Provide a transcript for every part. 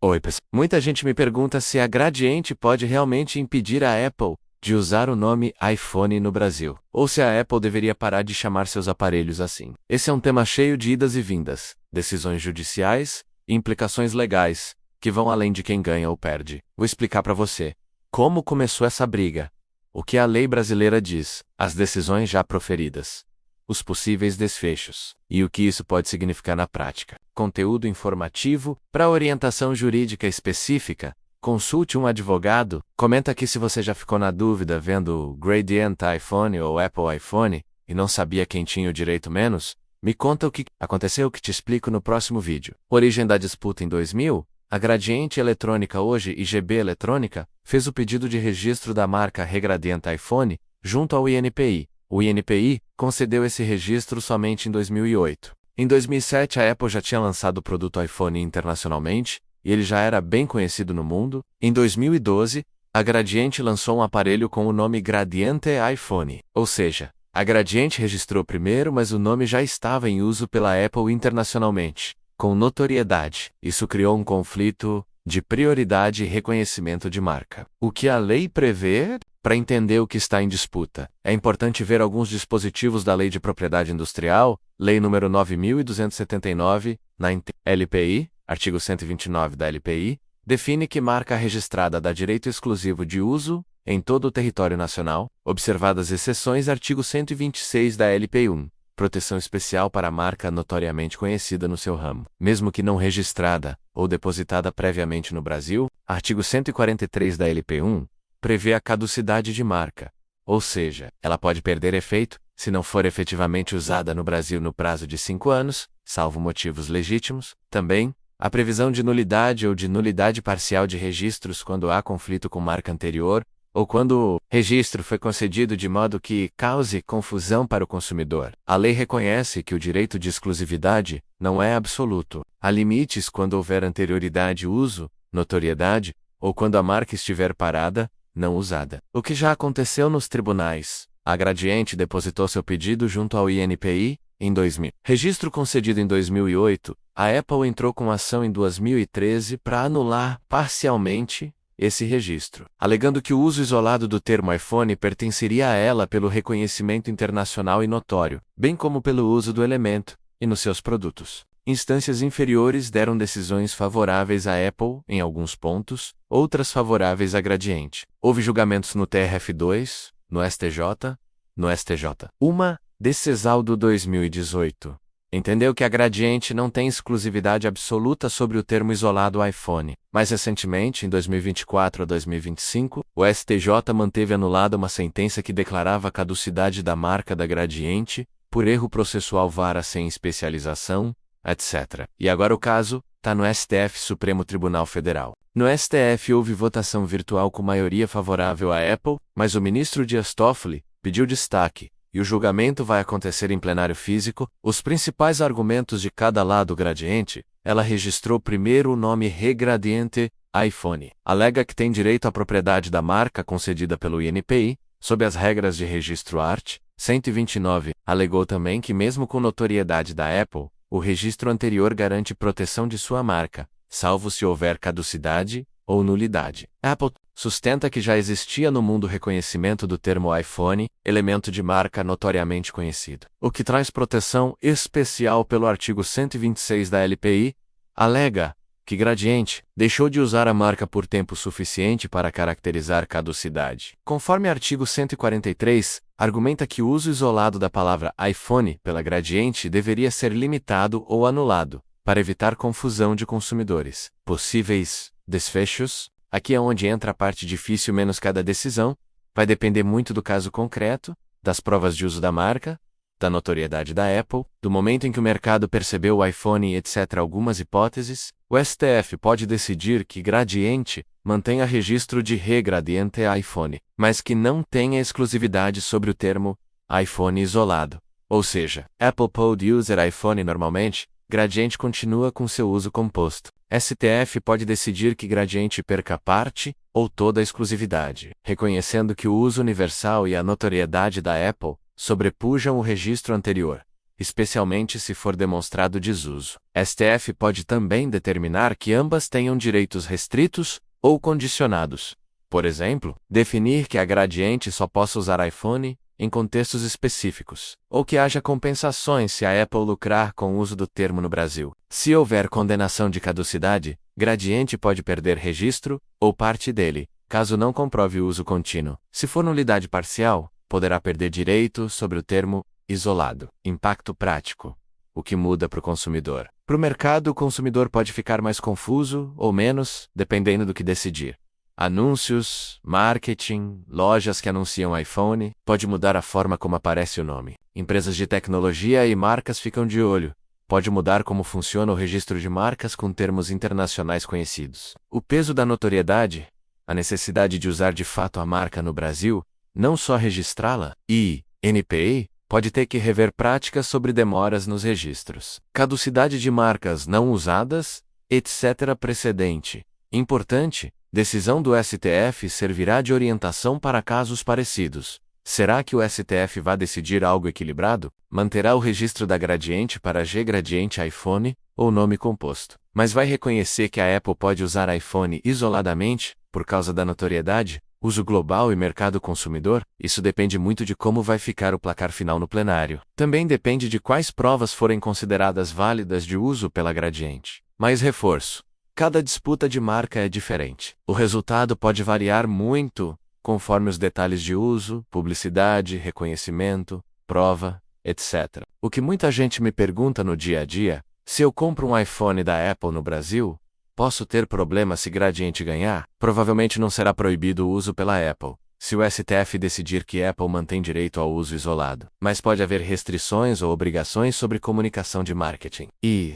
Oi, pessoal. Muita gente me pergunta se a Gradiente pode realmente impedir a Apple de usar o nome iPhone no Brasil, ou se a Apple deveria parar de chamar seus aparelhos assim. Esse é um tema cheio de idas e vindas, decisões judiciais e implicações legais, que vão além de quem ganha ou perde. Vou explicar para você como começou essa briga, o que a lei brasileira diz, as decisões já proferidas, os possíveis desfechos e o que isso pode significar na prática. Conteúdo informativo. Para orientação jurídica específica, consulte um advogado. Comenta aqui se você já ficou na dúvida vendo Gradiente iPhone ou Apple iPhone e não sabia quem tinha o direito menos. Me conta o que aconteceu que te explico no próximo vídeo. Origem da disputa. Em 2000, a Gradiente Eletrônica, hoje IGB Eletrônica, fez o pedido de registro da marca Gradiente iPhone junto ao INPI. O INPI concedeu esse registro somente em 2008. Em 2007, a Apple já tinha lançado o produto iPhone internacionalmente, e ele já era bem conhecido no mundo. Em 2012, a Gradiente lançou um aparelho com o nome Gradiente iPhone. Ou seja, a Gradiente registrou primeiro, mas o nome já estava em uso pela Apple internacionalmente, com notoriedade. Isso criou um conflito de prioridade e reconhecimento de marca. O que a lei prevê? Para entender o que está em disputa, é importante ver alguns dispositivos da Lei de Propriedade Industrial, Lei nº 9.279, na LPI, artigo 129 da LPI, define que marca registrada dá direito exclusivo de uso em todo o território nacional, observadas exceções, artigo 126 da LPI 1, proteção especial para a marca notoriamente conhecida no seu ramo, mesmo que não registrada ou depositada previamente no Brasil, artigo 143 da LPI 1, prevê a caducidade de marca, ou seja, ela pode perder efeito se não for efetivamente usada no Brasil no prazo de 5 anos, salvo motivos legítimos. Também, a previsão de nulidade ou de nulidade parcial de registros quando há conflito com marca anterior, ou quando o registro foi concedido de modo que cause confusão para o consumidor. A lei reconhece que o direito de exclusividade não é absoluto. Há limites quando houver anterioridade, uso, notoriedade, ou quando a marca estiver parada, não usada. O que já aconteceu nos tribunais. A Gradiente depositou seu pedido junto ao INPI em 2000. Registro concedido em 2008, a Apple entrou com ação em 2013 para anular parcialmente esse registro, alegando que o uso isolado do termo iPhone pertenceria a ela pelo reconhecimento internacional e notório, bem como pelo uso do elemento e nos seus produtos. Instâncias inferiores deram decisões favoráveis à Apple em alguns pontos, outras favoráveis à Gradiente. Houve julgamentos no TRF2, no STJ. Uma decisão do 2018 entendeu que a Gradiente não tem exclusividade absoluta sobre o termo isolado iPhone. Mais recentemente, em 2024 a 2025, o STJ manteve anulada uma sentença que declarava a caducidade da marca da Gradiente por erro processual vara sem especialização, etc. E agora o caso está no STF, Supremo Tribunal Federal. No STF houve votação virtual com maioria favorável à Apple, mas o ministro Dias Toffoli pediu destaque, e o julgamento vai acontecer em plenário físico. Os principais argumentos de cada lado. Gradiente, ela registrou primeiro o nome Gradiente iPhone. Alega que tem direito à propriedade da marca concedida pelo INPI, sob as regras de registro Art. 129. Alegou também que mesmo com notoriedade da Apple, o registro anterior garante proteção de sua marca, salvo se houver caducidade ou nulidade. Apple sustenta que já existia no mundo reconhecimento do termo iPhone, elemento de marca notoriamente conhecido, o que traz proteção especial pelo artigo 126 da LPI, alega que Gradiente deixou de usar a marca por tempo suficiente para caracterizar caducidade. Conforme artigo 143, argumenta que o uso isolado da palavra iPhone pela Gradiente deveria ser limitado ou anulado, para evitar confusão de consumidores. Possíveis desfechos. Aqui é onde entra a parte difícil, menos cada decisão. Vai depender muito do caso concreto, das provas de uso da marca, da notoriedade da Apple, do momento em que o mercado percebeu o iPhone, etc. Algumas hipóteses. O STF pode decidir que Gradiente mantenha registro de Gradiente iPhone, mas que não tenha exclusividade sobre o termo iPhone isolado. Ou seja, Apple pode usar iPhone normalmente, Gradiente continua com seu uso composto. STF pode decidir que Gradiente perca parte ou toda a exclusividade, reconhecendo que o uso universal e a notoriedade da Apple sobrepujam o registro anterior, especialmente se for demonstrado desuso. STF pode também determinar que ambas tenham direitos restritos ou condicionados. Por exemplo, definir que a Gradiente só possa usar iPhone em contextos específicos, ou que haja compensações se a Apple lucrar com o uso do termo no Brasil. Se houver condenação de caducidade, Gradiente pode perder registro ou parte dele, caso não comprove o uso contínuo. Se for nulidade parcial, poderá perder direito sobre o termo isolado. Impacto prático. O que muda para o consumidor? Para o mercado, o consumidor pode ficar mais confuso ou menos, dependendo do que decidir. Anúncios, marketing, lojas que anunciam iPhone, pode mudar a forma como aparece o nome. Empresas de tecnologia e marcas ficam de olho. Pode mudar como funciona o registro de marcas com termos internacionais conhecidos. O peso da notoriedade, a necessidade de usar de fato a marca no Brasil, não só registrá-la, e NPA, pode ter que rever práticas sobre demoras nos registros. Caducidade de marcas não usadas, etc. Precedente. Importante. Decisão do STF servirá de orientação para casos parecidos. Será que o STF vai decidir algo equilibrado? Manterá o registro da Gradiente para G Gradiente iPhone, ou nome composto. Mas vai reconhecer que a Apple pode usar iPhone isoladamente, por causa da notoriedade, uso global e mercado consumidor? Isso depende muito de como vai ficar o placar final no plenário. Também depende de quais provas forem consideradas válidas de uso pela Gradiente. Mais reforço. Cada disputa de marca é diferente. O resultado pode variar muito, conforme os detalhes de uso, publicidade, reconhecimento, prova, etc. O que muita gente me pergunta no dia a dia: se eu compro um iPhone da Apple no Brasil, posso ter problema se Gradiente ganhar? Provavelmente não será proibido o uso pela Apple, se o STF decidir que Apple mantém direito ao uso isolado. Mas pode haver restrições ou obrigações sobre comunicação de marketing. E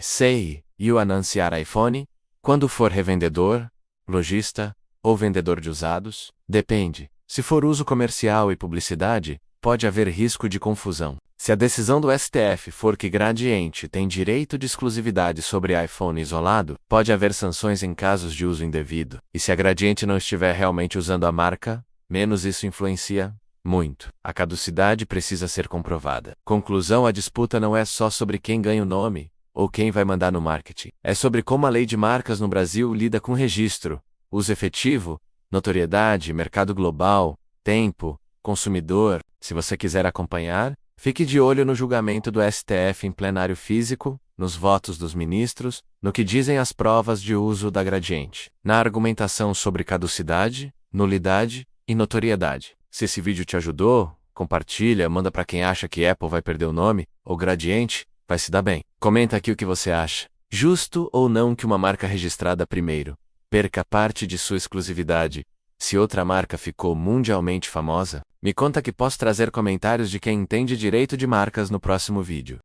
o anunciar iPhone? Quando for revendedor, lojista ou vendedor de usados? Depende. Se for uso comercial e publicidade, pode haver risco de confusão. Se a decisão do STF for que Gradiente tem direito de exclusividade sobre iPhone isolado, pode haver sanções em casos de uso indevido. E se a Gradiente não estiver realmente usando a marca, menos isso influencia muito. A caducidade precisa ser comprovada. Conclusão: a disputa não é só sobre quem ganha o nome ou quem vai mandar no marketing. É sobre como a lei de marcas no Brasil lida com registro, uso efetivo, notoriedade, mercado global, tempo, consumidor. Se você quiser acompanhar, fique de olho no julgamento do STF em plenário físico, nos votos dos ministros, no que dizem as provas de uso da Gradiente, na argumentação sobre caducidade, nulidade e notoriedade. Se esse vídeo te ajudou, compartilha, manda para quem acha que Apple vai perder o nome, ou Gradiente vai se dar bem. Comenta aqui o que você acha. Justo ou não que uma marca registrada primeiro perca parte de sua exclusividade, se outra marca ficou mundialmente famosa? Me conta que posso trazer comentários de quem entende direito de marcas no próximo vídeo.